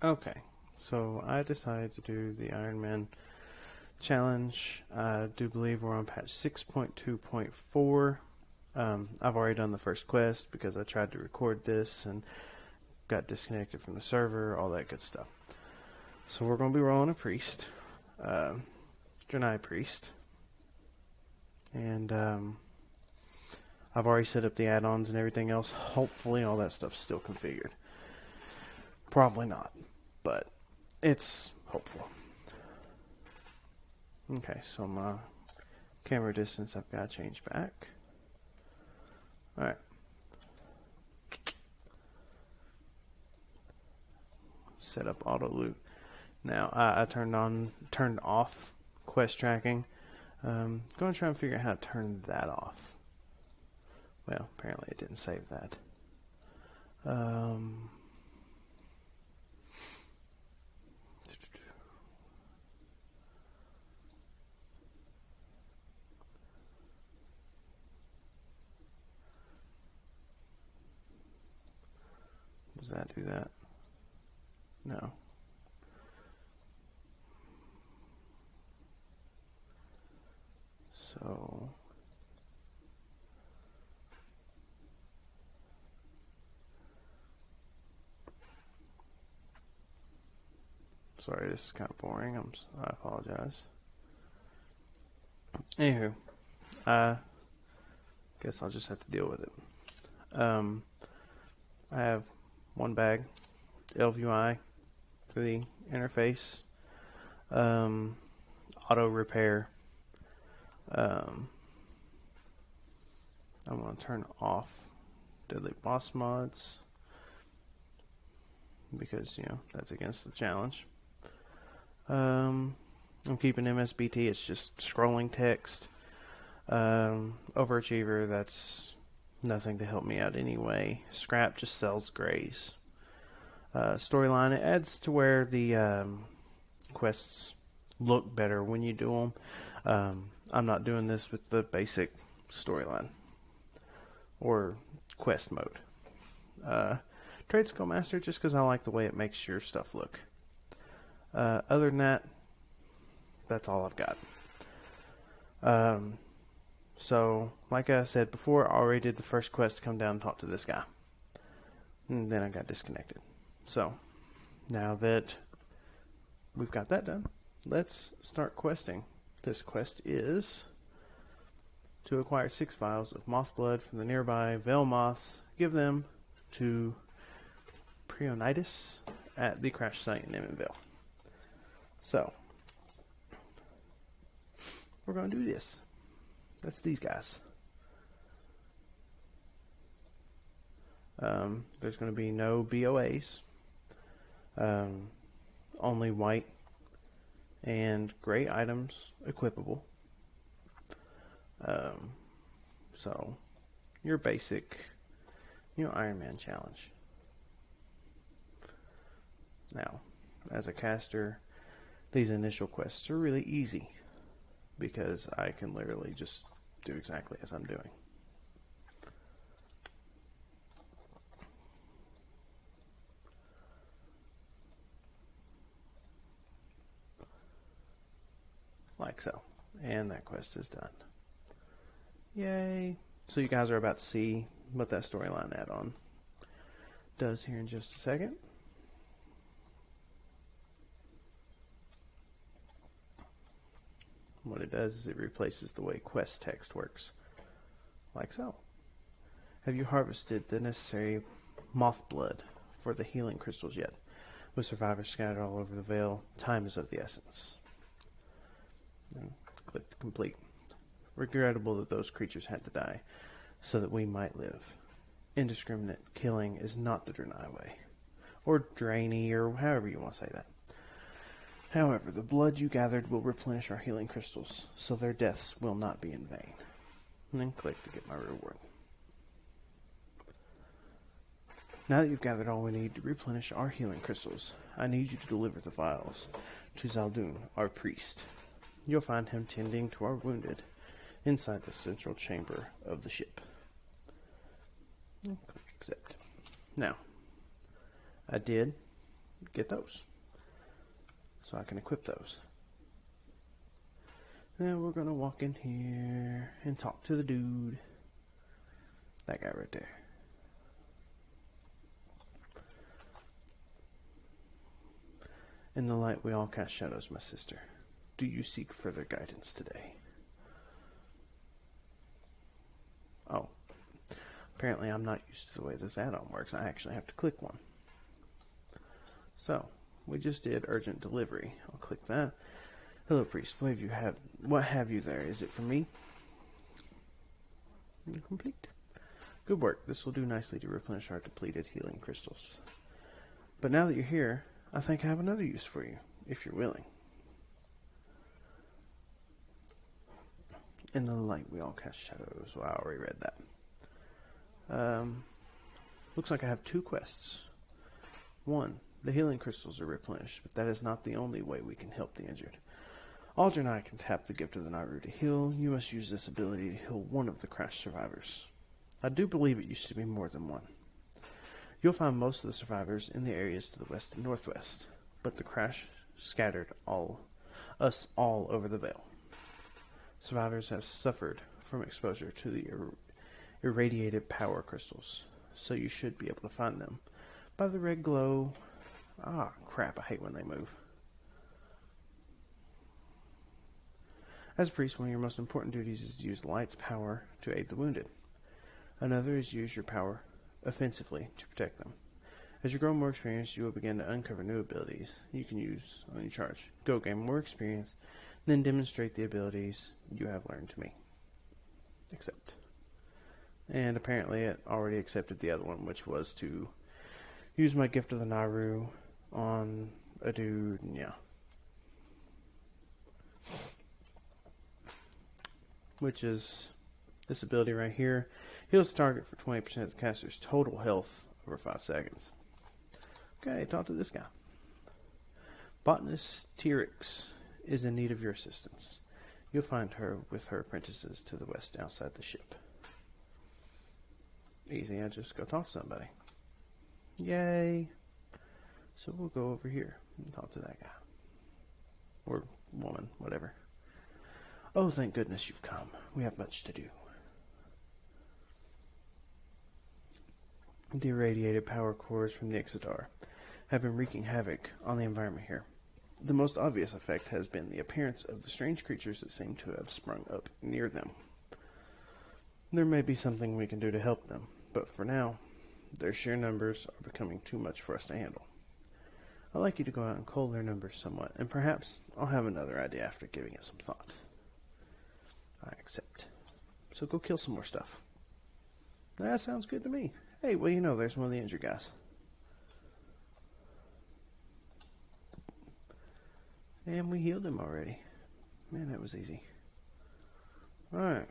Okay, so I decided to do the Ironman challenge. I do believe we're on patch 6.2.4. I've already done the first quest because I tried to record this and got disconnected from the server, all that good stuff. So we're going to be rolling a priest, Drenai priest, and I've already set up the add-ons and everything else. Hopefully all that stuff's still configured. Probably not, but it's hopeful. Okay, so my camera distance I've got to change back. Alright. Set up auto loot. Now I turned off quest tracking. Going to try and figure out how to turn that off. Well, apparently it didn't save that. Does that do that? No. So sorry, this is kind of boring. I apologize. Anywho, I guess I'll just have to deal with it. I have one bag, LVI for the interface, auto repair. I'm going to turn off deadly boss mods because, that's against the challenge. I'm keeping MSBT, it's just scrolling text. Overachiever, that's nothing to help me out anyway. Scrap just sells grays. Storyline, it adds to where the quests look better when you do them. I'm not doing this with the basic storyline or quest mode. Trade Skill Master just because I like the way it makes your stuff look. Other than that, that's all I've got. So, like I said before, I already did the first quest to come down and talk to this guy. And then I got disconnected. So, now that we've got that done, let's start questing. This quest is to acquire 6 vials of moth blood from the nearby Veil moths. Give them to Prionitis at the crash site in Eminville. So, we're going to do this. That's these guys. There's going to be no BOAs. Only white and gray items equipable. So, your basic, Ironman challenge. Now, as a caster, these initial quests are really easy because I can literally just do exactly as I'm doing. Like so. And that quest is done. Yay! So you guys are about to see what that storyline add-on does here in just a second. What it does is it replaces the way quest text works. Like so. Have you harvested the necessary moth blood for the healing crystals yet? With survivors scattered all over the Veil, time is of the essence. And click to complete. Regrettable that those creatures had to die, so that we might live. Indiscriminate killing is not the Drenai way. Or Drainy, or however you want to say that. However, the blood you gathered will replenish our healing crystals, so their deaths will not be in vain. And then click to get my reward. Now that you've gathered all we need to replenish our healing crystals, I need you to deliver the vials to Zaldun, our priest. You'll find him tending to our wounded inside the central chamber of the ship. And click accept. Now, I did get those. So I can equip those. Now we're going to walk in here and talk to the dude. That guy right there. In the light we all cast shadows, my sister. Do you seek further guidance today? Oh. Apparently I'm not used to the way this add-on works. I actually have to click one. So, we just did urgent delivery. I'll click that. Hello, priest. What have you there? Is it for me? Complete. Good work. This will do nicely to replenish our depleted healing crystals. But now that you're here, I think I have another use for you, if you're willing. In the light we all cast shadows. Well, I already read that. Looks like I have 2 quests. 1, the healing crystals are replenished, but that is not the only way we can help the injured. Aldrin and I can tap the gift of the Naru to heal. You must use this ability to heal one of the crash survivors. I do believe it used to be more than one. You'll find most of the survivors in the areas to the west and northwest, but the crash scattered us all over the Vale. Survivors have suffered from exposure to the irradiated power crystals, so you should be able to find them by the red glow. Ah, crap, I hate when they move. As a priest, one of your most important duties is to use the light's power to aid the wounded. Another is to use your power offensively to protect them. As you grow more experienced, you will begin to uncover new abilities you can use on your charge. Go gain more experience, then demonstrate the abilities you have learned to me. Accept. And apparently it already accepted the other one, which was to use my gift of the Naru on a dude, and yeah. Which is this ability right here. Heals the target for 20% of the caster's total health over 5 seconds. Okay, talk to this guy. Botanist Tyrix is in need of your assistance. You'll find her with her apprentices to the west outside the ship. Easy, I just go talk to somebody. Yay! So we'll go over here and talk to that guy. Or woman, whatever. Oh, thank goodness you've come. We have much to do. The irradiated power cores from the Ixodar have been wreaking havoc on the environment here. The most obvious effect has been the appearance of the strange creatures that seem to have sprung up near them. There may be something we can do to help them, but for now, their sheer numbers are becoming too much for us to handle. I'd like you to go out and cull their numbers somewhat, and perhaps I'll have another idea after giving it some thought. I accept. So go kill some more stuff. That sounds good to me. Hey, well, you know, there's one of the injured guys. And we healed him already. Man, that was easy. Alright.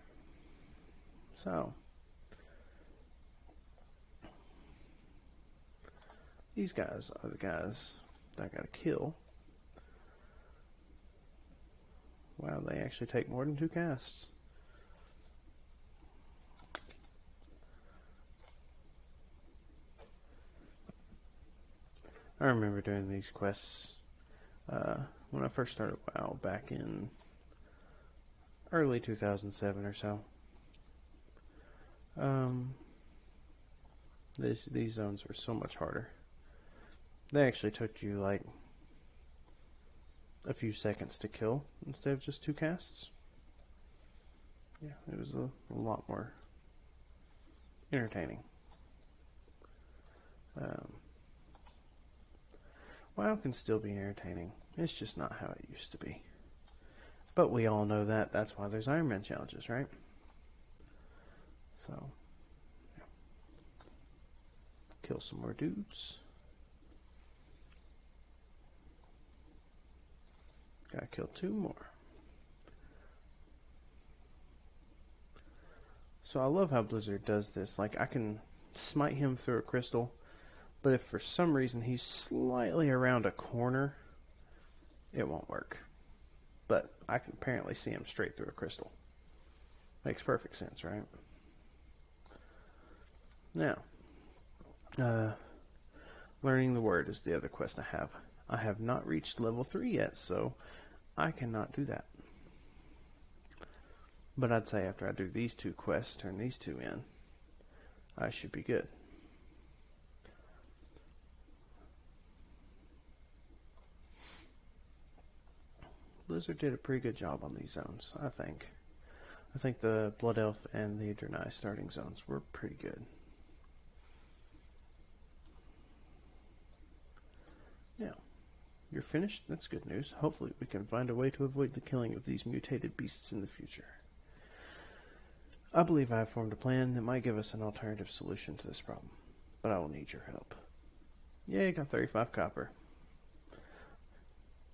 So. These guys are the guys that I gotta kill. Wow, they actually take more than 2 casts. I remember doing these quests when I first started WoW back in early 2007 or so. These zones were so much harder. They actually took you like a few seconds to kill instead of just 2 casts. Yeah, it was a lot more entertaining. WoW can still be entertaining. It's just not how it used to be. But we all know that. That's why there's Ironman challenges, right? So, yeah. Kill some more dudes. Gotta kill 2 more. So I love how Blizzard does this. Like, I can smite him through a crystal, but if for some reason he's slightly around a corner, it won't work. But I can apparently see him straight through a crystal. Makes perfect sense, right? Now, Learning the word is the other quest I have. I have not reached level 3 yet, so I cannot do that. But I'd say after I do these 2 quests, turn these 2 in, I should be good. Blizzard did a pretty good job on these zones, I think. I think the Blood Elf and the Draenei starting zones were pretty good. Now, you're finished? That's good news. Hopefully we can find a way to avoid the killing of these mutated beasts in the future. I believe I have formed a plan that might give us an alternative solution to this problem, but I will need your help. Yay, got 35 copper.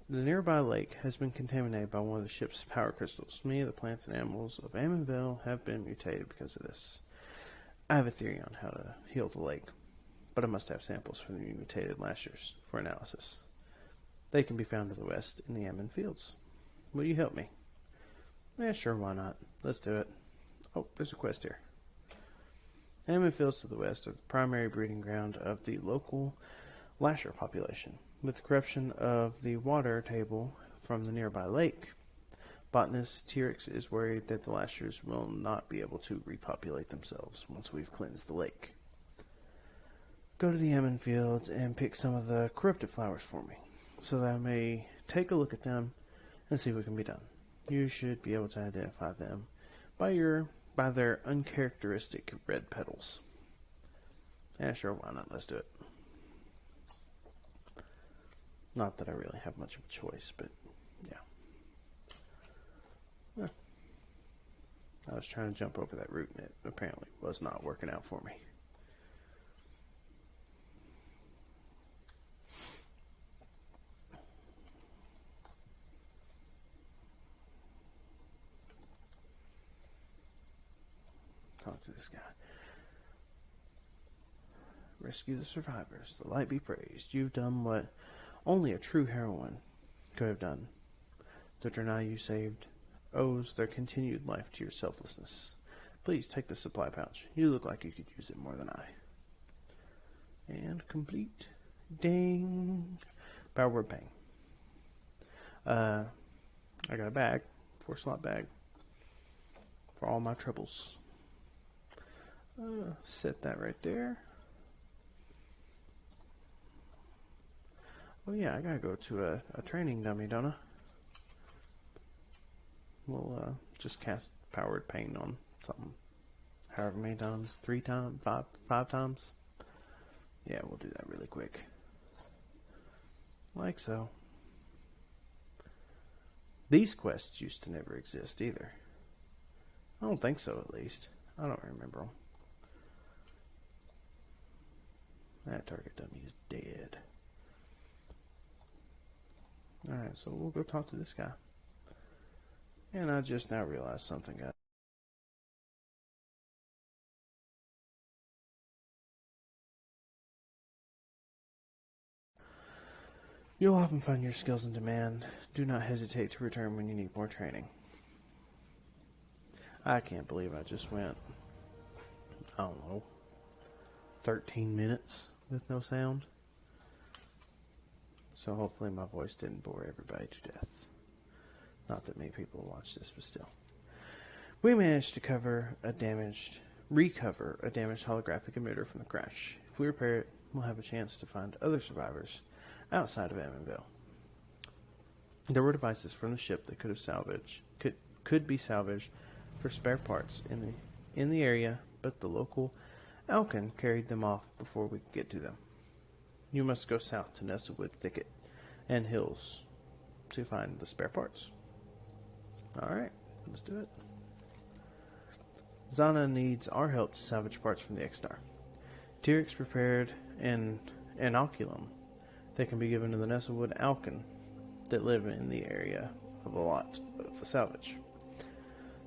The nearby lake has been contaminated by one of the ship's power crystals. Many of the plants and animals of Amenville have been mutated because of this. I have a theory on how to heal the lake, but I must have samples from the mutated lashers for analysis. They can be found to the west in the Ammon fields. Will you help me? Yeah, sure, why not? Let's do it. Oh, there's a quest here. Ammon fields to the west are the primary breeding ground of the local lasher population. With the corruption of the water table from the nearby lake, botanist T-Rex is worried that the lashers will not be able to repopulate themselves once we've cleansed the lake. Go to the Ammon fields and pick some of the corrupted flowers for me, so that I may take a look at them and see what can be done. You should be able to identify them by their uncharacteristic red petals. Yeah, sure, why not? Let's do it. Not that I really have much of a choice, but yeah. I was trying to jump over that root and it apparently was not working out for me. Talk to this guy. Rescue the survivors. The light be praised. You've done what only a true heroine could have done. The Draenei you saved owes their continued life to your selflessness. Please take the supply pouch. You look like you could use it more than I. And complete. Ding. Power word bang. I got a bag. 4-slot bag. For all my troubles. Set that right there. Oh yeah, I gotta go to a training dummy, don't I? We'll just cast powered pain on something. However many times? 3 times? 5 times? Yeah, we'll do that really quick. Like so. These quests used to never exist either. I don't think so, at least. I don't remember them. That target dummy is dead. Alright, so we'll go talk to this guy. And I just now realized something, guys. You'll often find your skills in demand. Do not hesitate to return when you need more training. I can't believe I just went, I don't know, 13 minutes with no sound. So hopefully my voice didn't bore everybody to death. Not that many people watch this, but still. We managed to recover a damaged holographic emitter from the crash. If we repair it, we'll have a chance to find other survivors outside of Amenville. There were devices from the ship that could be salvaged for spare parts in the area, but the local Alkin carried them off before we could get to them. You must go south to Nestlewood Thicket and Hills to find the spare parts. Alright, let's do it. Zana needs our help to salvage parts from the X-Star. T-Rex prepared an inoculum that can be given to the Nestlewood Alkin that live in the area of a lot of the salvage.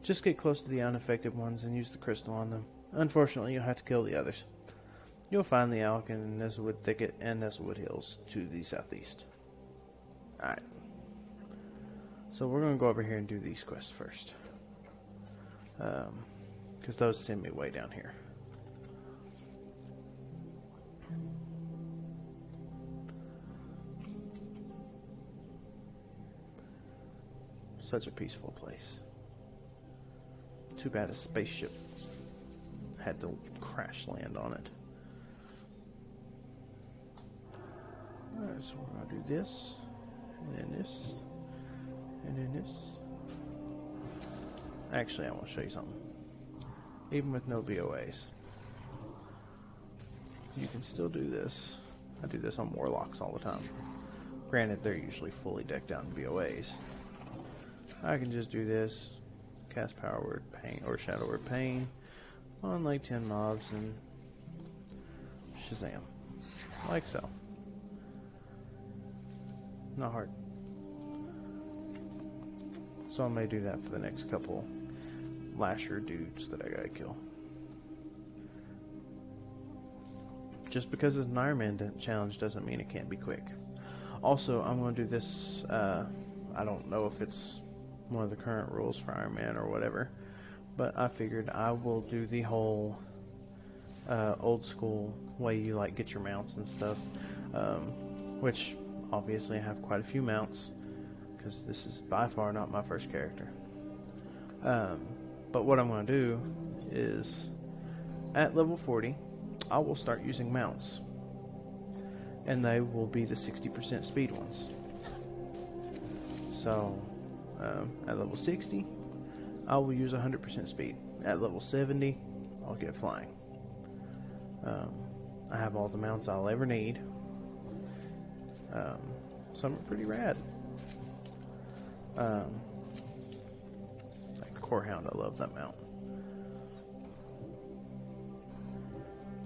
Just get close to the unaffected ones and use the crystal on them. Unfortunately, you'll have to kill the others. You'll find the Alkin in Nestlewood Thicket and Nestlewood Hills to the southeast. Alright. So we're going to go over here and do these quests first. Because those send me way down here. Such a peaceful place. Too bad a spaceship had to crash land on it. Alright, so we're gonna do this, and then this, and then this. Actually, I want to show you something. Even with no BOAs, you can still do this. I do this on Warlocks all the time. Granted, they're usually fully decked out in BOAs. I can just do this, cast Power Word Pain or Shadow Word Pain on like 10 mobs and Shazam. Like so. Not hard. So I may do that for the next couple Lasher dudes that I gotta kill. Just because it's an Ironman challenge doesn't mean it can't be quick. Also, I'm going to do this, I don't know if it's one of the current rules for Ironman or whatever, but I figured I will do the whole old school way you like get your mounts and stuff, which obviously I have quite a few mounts because this is by far not my first character. But what I'm going to do is at level 40 I will start using mounts, and they will be the 60% speed ones. So at level 60 I will use 100% speed. At level 70 I'll get flying. I have all the mounts I'll ever need. Some are pretty rad. Like the Corehound, I love that mount.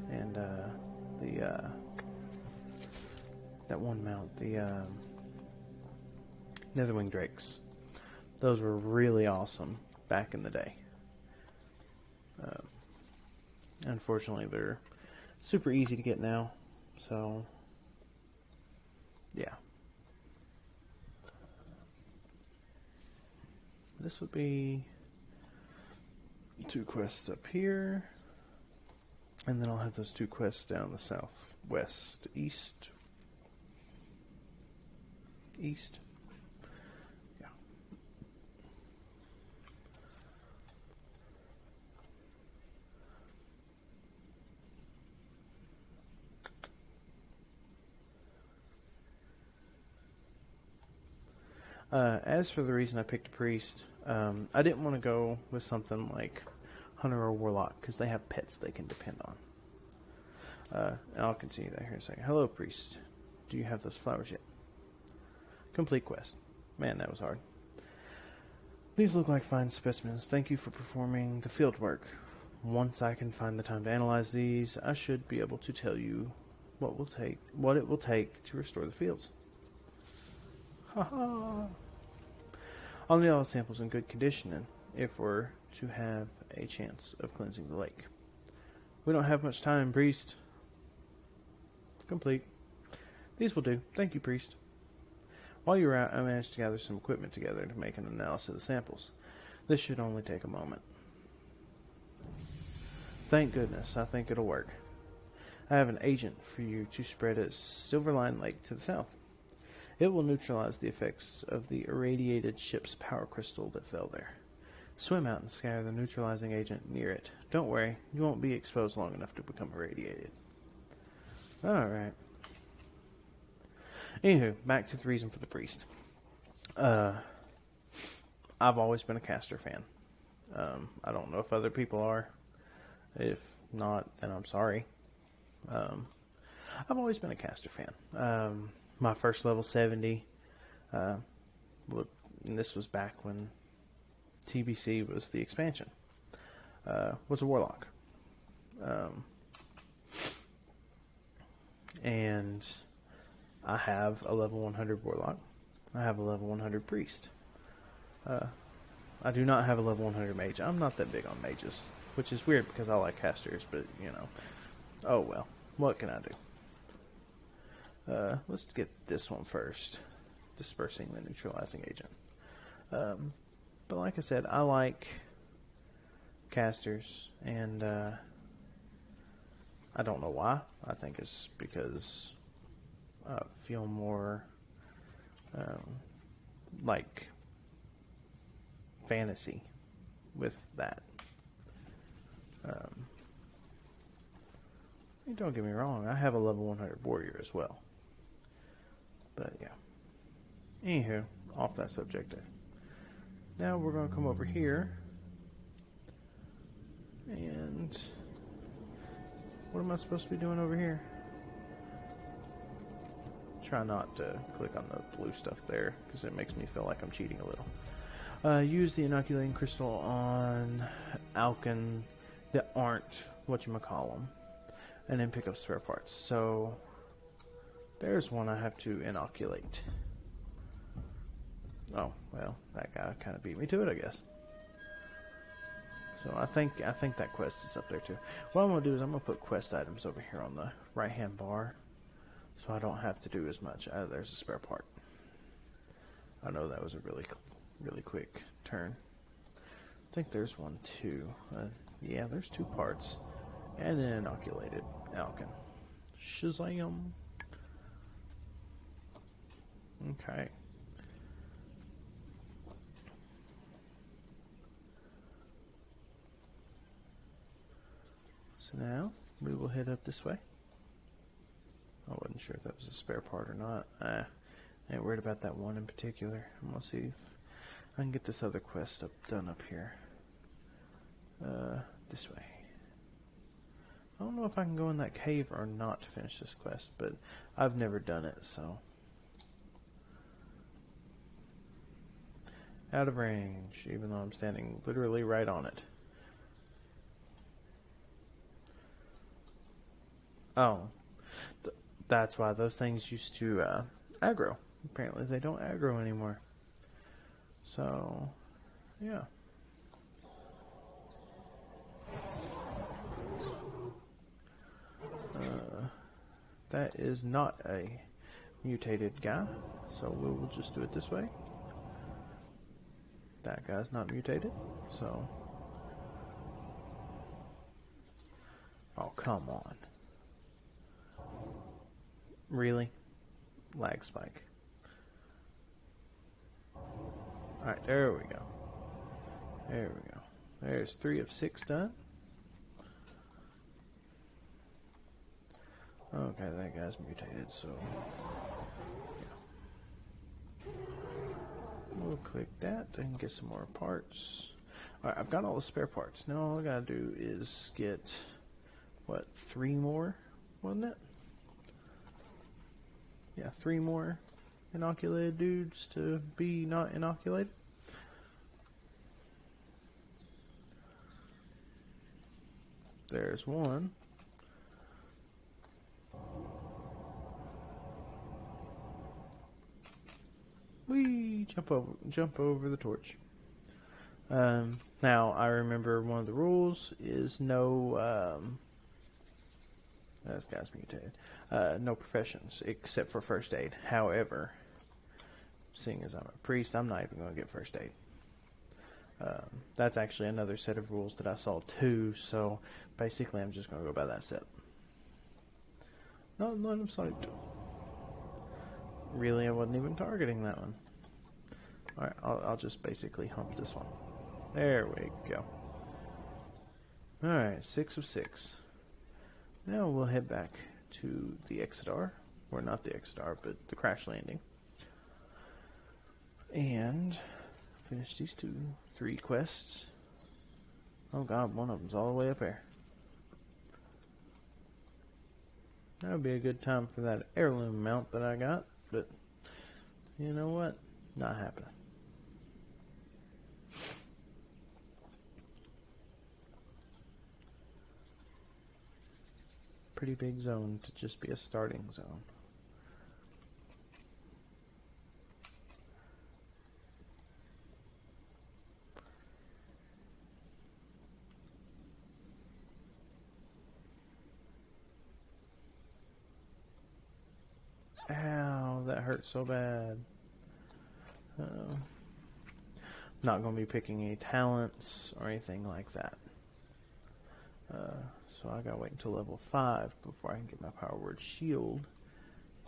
And that one mount, the Netherwing Drakes. Those were really awesome back in the day. Unfortunately, they're super easy to get now. So, yeah. This would be 2 quests up here. And then I'll have those 2 quests down the southwest, east. Yeah. As for the reason I picked a priest, I didn't want to go with something like Hunter or Warlock because they have pets they can depend on. And I'll continue that here in a second. Hello, priest. Do you have those flowers yet? Complete quest. Man, that was hard. These look like fine specimens. Thank you for performing the field work. Once I can find the time to analyze these, I should be able to tell you what it will take to restore the fields. Haha. I'll need all the samples in good condition if we're to have a chance of cleansing the lake. We don't have much time, priest. Complete. These will do. Thank you, priest. While you were out, I managed to gather some equipment together to make an analysis of the samples. This should only take a moment. Thank goodness. I think it'll work. I have an agent for you to spread at Silverline Lake to the south. It will neutralize the effects of the irradiated ship's power crystal that fell there. Swim out and scatter the neutralizing agent near it. Don't worry, you won't be exposed long enough to become irradiated. Alright. Anywho, back to the reason for the priest. I've always been a caster fan. I don't know if other people are. If not, then I'm sorry. I've always been a caster fan. My first level 70, and this was back when TBC was the expansion, was a Warlock. And I have a level 100 Warlock. I have a level 100 Priest. I do not have a level 100 Mage. I'm not that big on mages, which is weird because I like casters, but, you know. Oh well, what can I do? Let's get this one first. Dispersing the neutralizing agent. But like I said, I like casters, and I don't know why. I think it's because I feel more like fantasy with that. Don't get me wrong, I have a level 100 warrior as well. But yeah. Anywho, off that subject there. Now we're going to come over here. And what am I supposed to be doing over here? Try not to click on the blue stuff there, because it makes me feel like I'm cheating a little. Use the inoculating crystal on Alkin that aren't whatchamacallem, and then pick up spare parts. So there's one I have to inoculate. Oh, well, that guy kind of beat me to it, I guess. So I think that quest is up there too. What I'm going to do is I'm going to put quest items over here on the right-hand bar, so I don't have to do as much. There's a spare part. I know that was a really quick turn. I think there's one too. Yeah, there's 2 parts. And then inoculated Alkin. Shazam! Okay. So now, we will head up this way. I wasn't sure if that was a spare part or not. I ain't worried about that one in particular. I'm going to see if I can get this other quest done up here. This way. I don't know if I can go in that cave or not to finish this quest, but I've never done it, so. Out of range, even though I'm standing literally right on it. Oh, that's why those things used to aggro. Apparently they don't aggro anymore. So, yeah. That is not a mutated guy, so we will just do it this way. That guy's not mutated, so. Oh, come on. Really? Lag spike. Alright, there we go. There we go. There's 3 of 6 done. Okay, that guy's mutated, so yeah. We'll click that and get some more parts. Alright, I've got all the spare parts. Now all I gotta do is get, what, 3 more, wasn't it? Yeah, 3 more inoculated dudes to be not inoculated. There's 1. Whee! Jump over the torch. Now, I remember one of the rules is no, this guy's mutated, no professions except for first aid. However, seeing as I'm a priest, I'm not even going to get first aid. That's actually another set of rules that I saw too, so basically I'm just going to go by that set. Not line of sight. Really, I wasn't even targeting that one. Alright, I'll just basically hump this one. There we go. Alright, 6 of 6. Now we'll head back to the Exodar. Or not the Exodar, but the crash landing. And finish these 3 quests. Oh god, one of them's all the way up there. That would be a good time for that heirloom mount that I got. But, you know what? Not happening. Pretty big zone to just be a starting zone. Ow, that hurt so bad. Not going to be picking any talents or anything like that. So I gotta wait until level 5 before I can get my power word shield.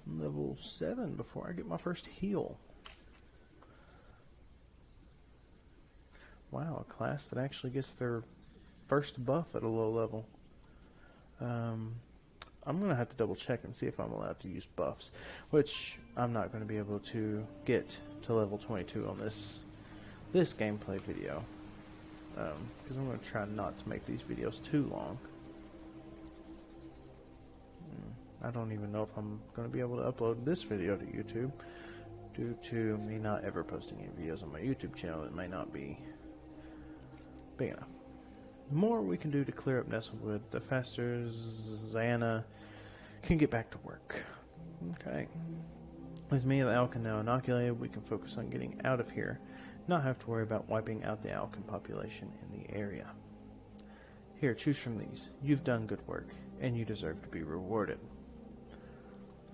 Level 7 before I get my first heal. Wow, a class that actually gets their first buff at a low level. I'm going to have to double check and see if I'm allowed to use buffs, which I'm not going to be able to get to level 22 on this gameplay video, because I'm going to try not to make these videos too long. I don't even know if I'm going to be able to upload this video to YouTube due to me not ever posting any videos on my YouTube channel. It may not be big enough. The more we can do to clear up Nestlewood, the faster Xana can get back to work. Okay. With me and the Alkin now inoculated, we can focus on getting out of here, not have to worry about wiping out the Alkin population in the area. Here, choose from these. You've done good work, and you deserve to be rewarded.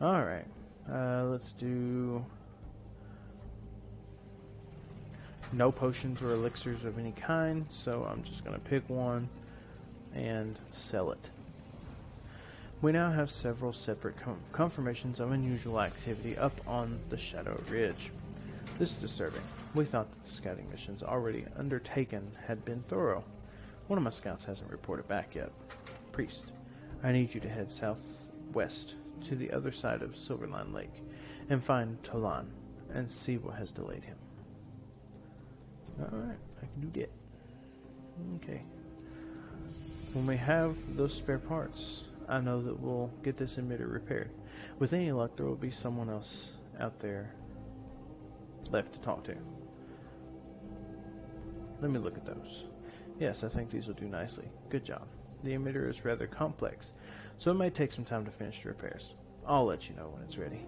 Alright, let's do no potions or elixirs of any kind, so I'm just going to pick one and sell it. We now have several separate confirmations of unusual activity up on the Shadow Ridge. This is disturbing. We thought that the scouting missions already undertaken had been thorough. One of my scouts hasn't reported back yet. Priest, I need you to head southwest to the other side of Silverline Lake and find Tolan and see what has delayed him. Alright, I can do that. Okay. When we have those spare parts, I know that we'll get this emitter repaired. With any luck, there will be someone else out there left to talk to. Let me look at those. Yes, I think these will do nicely. Good job. The emitter is rather complex, so it may take some time to finish the repairs. I'll let you know when it's ready.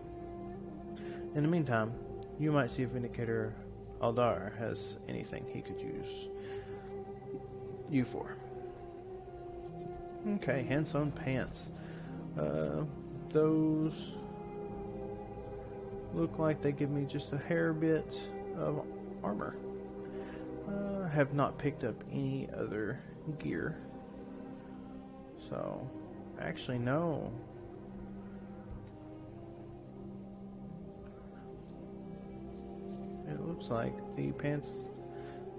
In the meantime, you might see if Vindicator Aldar has anything he could use you for. Okay, hand-sewn pants. Those look like they give me just a hair bit of armor. I have not picked up any other gear. So, actually, no. It looks like the pants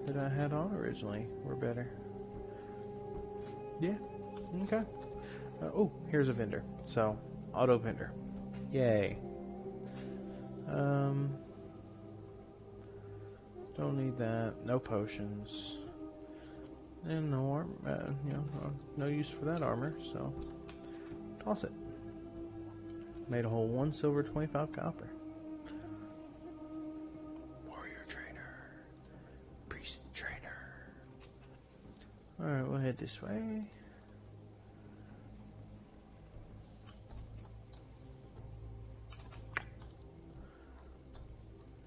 that I had on originally were better. Yeah, okay. Oh, here's a vendor. So, auto vendor. Yay. Don't need that. No potions. And no armor. No use for that armor, so toss it. Made a whole 1 silver, 25 copper. Warrior trainer. Priest trainer. Alright, we'll head this way.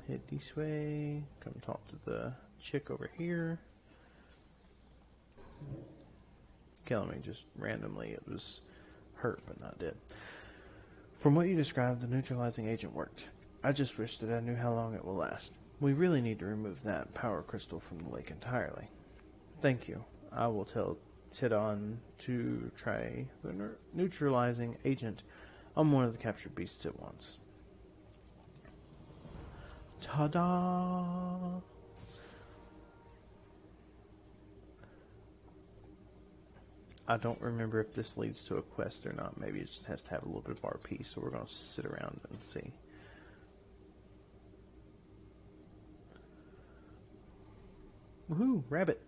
Head this way. Come talk to the chick over here. Killing me just randomly. It was hurt but not dead. From what you described, the neutralizing agent worked. I just wish that I knew how long it will last. We really need to remove that power crystal from the lake entirely. Thank you. I will tell Tidon to try the neutralizing agent on one of the captured beasts at once. Ta-da! I don't remember if this leads to a quest or not. Maybe it just has to have a little bit of RP, so we're going to sit around and see. Woohoo! Rabbit!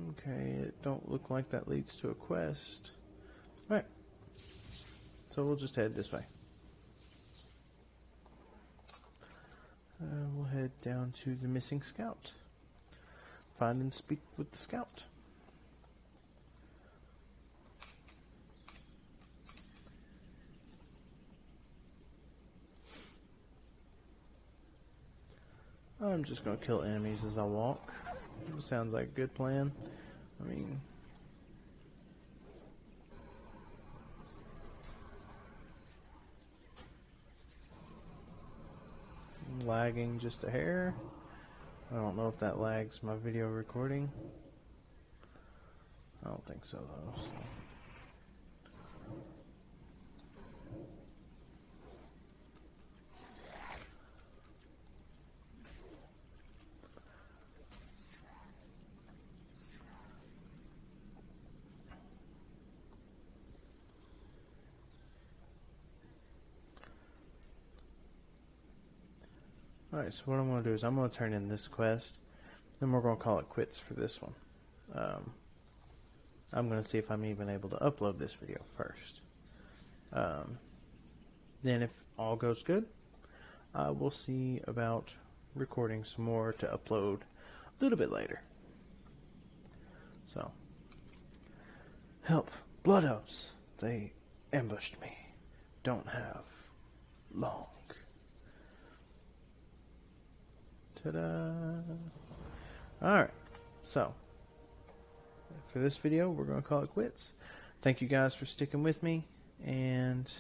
Okay, it don't look like that leads to a quest. Alright. So we'll just head this way. We'll head down to the missing scout. Find and speak with the scout. I'm just going to kill enemies as I walk. Sounds like a good plan. I mean, lagging just a hair. I don't know if that lags my video recording. I don't think so though. So. Alright, so what I'm going to do is I'm going to turn in this quest, then we're going to call it quits for this one. I'm going to see if I'm even able to upload this video first. Then if all goes good, we'll see about recording some more to upload a little bit later. So, help, Blood Elves, they ambushed me. Don't have long. Ta-da! Alright, so, for this video, we're going to call it quits. Thank you guys for sticking with me, and